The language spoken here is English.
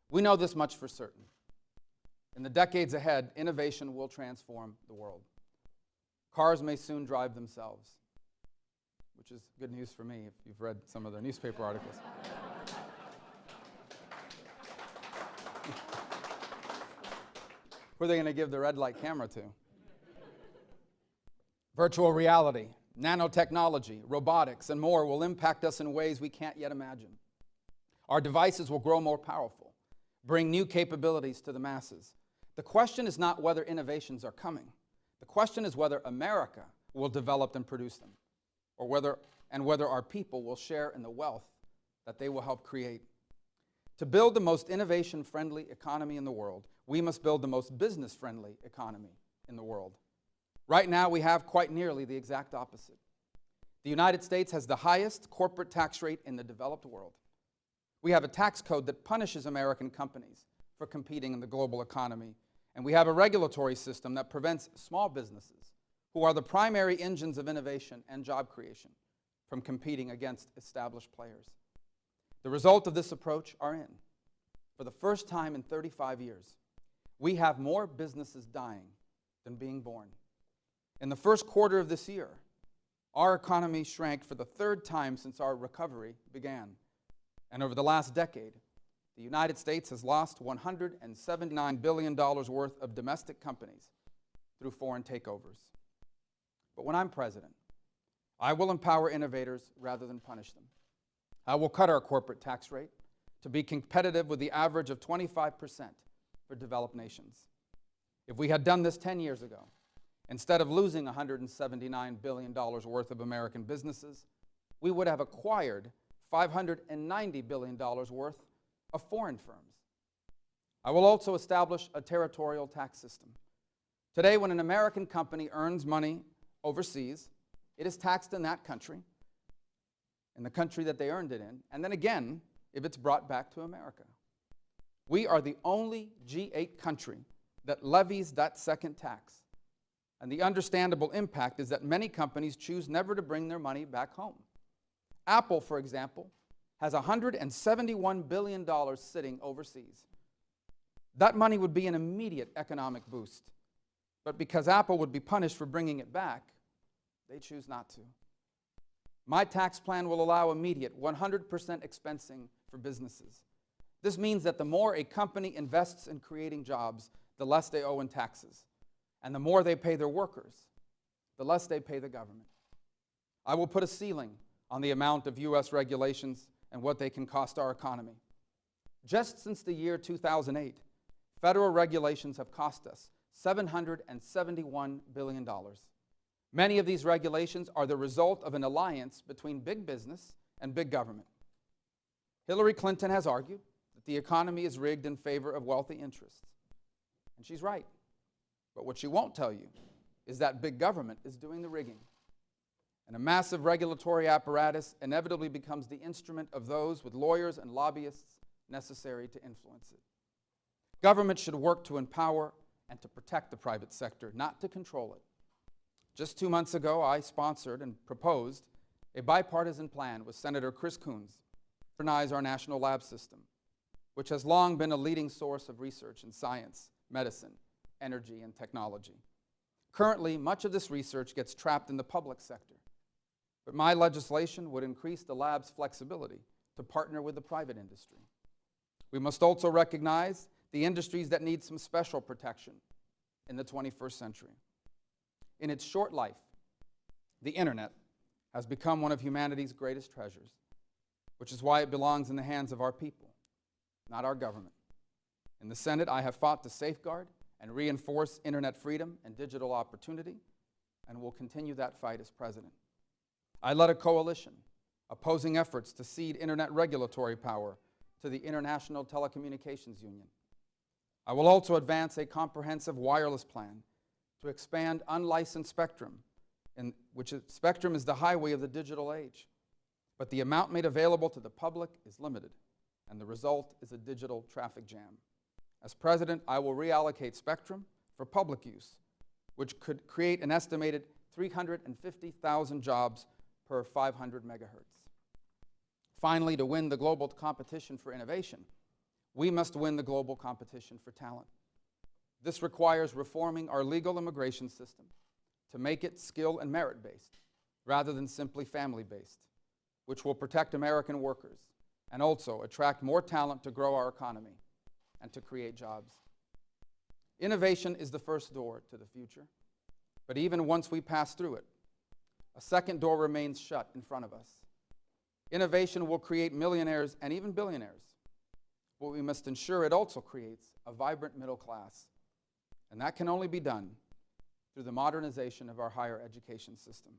We know this much for certain. In the decades ahead, innovation will transform the world. Cars may soon drive themselves, which is good news for me if you've read some of the newspaper articles. Who are they going to give the red light camera to? Virtual reality, nanotechnology, robotics, and more will impact us in ways we can't yet imagine. Our devices will grow more powerful, bring new capabilities to the masses. The question is not whether innovations are coming. The question is whether America will develop and produce them, or whether our people will share in the wealth that they will help create. To build the most innovation-friendly economy in the world, we must build the most business-friendly economy in the world. Right now, we have quite nearly the exact opposite. The United States has the highest corporate tax rate in the developed world. We have a tax code that punishes American companies for competing in the global economy, and we have a regulatory system that prevents small businesses, who are the primary engines of innovation and job creation, from competing against established players. The result of this approach are in. For the first time in 35 years, we have more businesses dying than being born. In the first quarter of this year, our economy shrank for the third time since our recovery began. And over the last decade, the United States has lost $179 billion worth of domestic companies through foreign takeovers. But when I'm president, I will empower innovators rather than punish them. I will cut our corporate tax rate to be competitive with the average of 25% for developed nations. If we had done this 10 years ago, instead of losing $179 billion worth of American businesses, we would have acquired $590 billion worth of foreign firms. I will also establish a territorial tax system. Today, when an American company earns money overseas, it is taxed in that country, in the country that they earned it in, and then again, if it's brought back to America. We are the only G8 country that levies that second tax. And the understandable impact is that many companies choose never to bring their money back home. Apple, for example, has $171 billion sitting overseas. That money would be an immediate economic boost. But because Apple would be punished for bringing it back, they choose not to. My tax plan will allow immediate 100% expensing for businesses. This means that the more a company invests in creating jobs, the less they owe in taxes. And the more they pay their workers, the less they pay the government. I will put a ceiling on the amount of U.S. regulations and what they can cost our economy. Just since the year 2008, federal regulations have cost us $771 billion. Many of these regulations are the result of an alliance between big business and big government. Hillary Clinton has argued that the economy is rigged in favor of wealthy interests. And she's right. But what she won't tell you is that big government is doing the rigging. And a massive regulatory apparatus inevitably becomes the instrument of those with lawyers and lobbyists necessary to influence it. Government should work to empower and to protect the private sector, not to control it. Just 2 months ago, I sponsored and proposed a bipartisan plan with Senator Chris Coons to modernize our national lab system, which has long been a leading source of research in science, medicine, energy, and technology. Currently, much of this research gets trapped in the public sector, but my legislation would increase the lab's flexibility to partner with the private industry. We must also recognize the industries that need some special protection in the 21st century. In its short life, the internet has become one of humanity's greatest treasures, which is why it belongs in the hands of our people, not our government. In the Senate, I have fought to safeguard and reinforce internet freedom and digital opportunity, and will continue that fight as president. I led a coalition opposing efforts to cede internet regulatory power to the International Telecommunications Union. I will also advance a comprehensive wireless plan to expand unlicensed spectrum, spectrum is the highway of the digital age. But the amount made available to the public is limited, and the result is a digital traffic jam. As president, I will reallocate spectrum for public use, which could create an estimated 350,000 jobs per 500 megahertz. Finally, to win the global competition for innovation, We must win the global competition for talent. This requires reforming our legal immigration system to make it skill and merit-based rather than simply family-based, which will protect American workers and also attract more talent to grow our economy and to create jobs. Innovation is the first door to the future, but even once we pass through it, a second door remains shut in front of us. Innovation will create millionaires and even billionaires, but we must ensure it also creates a vibrant middle class, and that can only be done through the modernization of our higher education system.